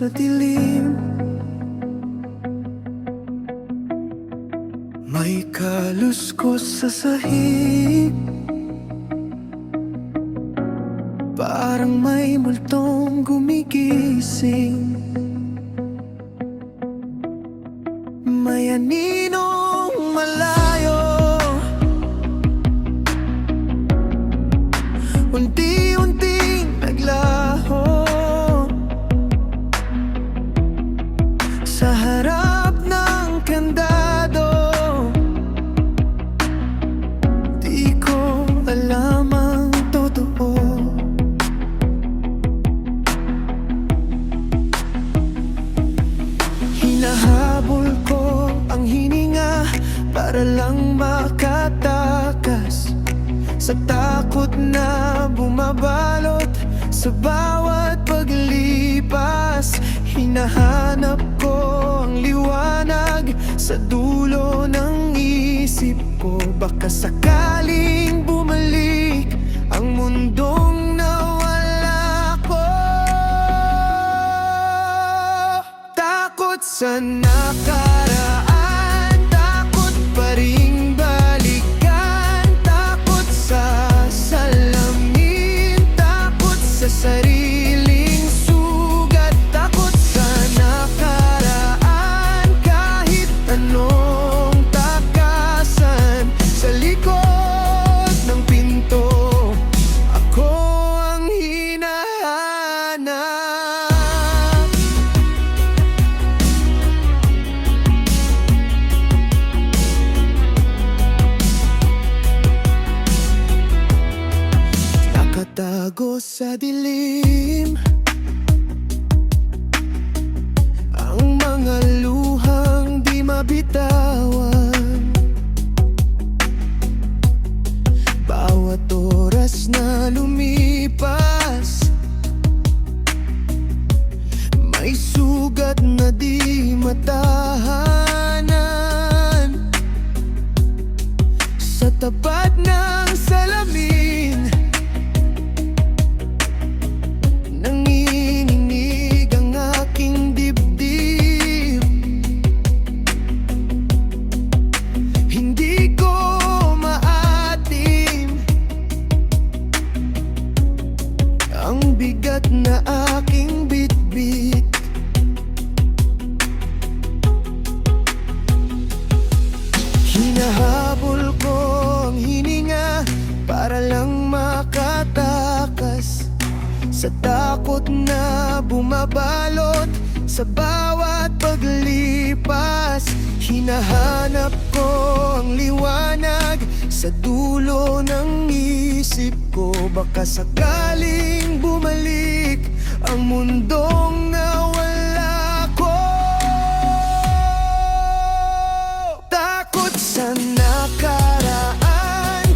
sa dilim. May kaluskos sa sahig, parang may multong gumigising. May aninong malayo, unti-unting naglaho sa harap ng kandado. Di ko alam ang totoo. Hinahabol ko ang hininga para lang makatakas sa takot na bumabalot sa bawat paglipas. Hinahanap ko ang liwanag sa dulo ng isip ko. Baka sakaling bumalik ang mundong nawala ko. Takot sa nakaraan, takot pa ring balikan. Takot sa salamin, takot sa sariling sugat. Takot sa nakaraan, kahit anong takasan. Sa likod ng pinto, ako ang hinahanap. Nakatago sa dilim ang mga luhang di mabitawan. Bawat oras na lumipas, may sugat na di matahanan. Sa tapat ng salamin, nanginginig ang aking dibdib. Hindi ko maatim ang bigat na aking bitbit. Hinahabol ko ang hininga para lang makatakas sa takot na bumabalot sa bawat paglipas. Hinahanap ko ang liwanag sa dulo ng isip ko. Baka sakaling bumalik ang mundong nawala ko. Takot sa nakaraan,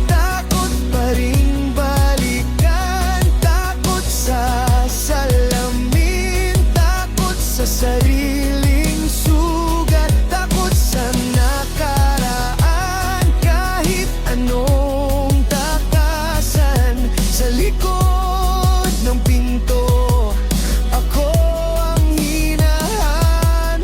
takot pa ring balikan. Takot sa salamin, takot sa sariling sugat. Takot sa nakaraan, kahit anong takasan. Sa likod ng pinto, ako ang hinahanap.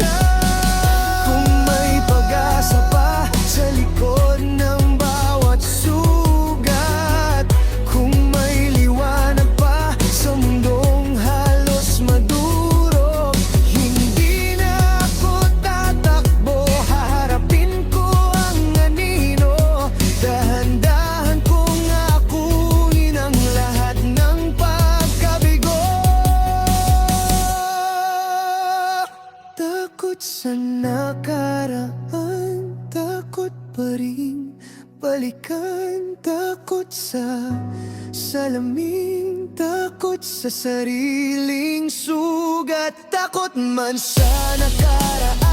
Kung may pag-asa pa sa likod ng bawat sugat, kung may liwanag pa sa mundong halos madurog, hindi na ako tatakbo. Haharapin ko ang anino, dahan-dahan kong akuin ang lahat ng pagkabigo. Takot sa nakaraan, takot pa rin balikan. Takot sa salamin, takot sa sariling sugat. Takot man sa nakaraan,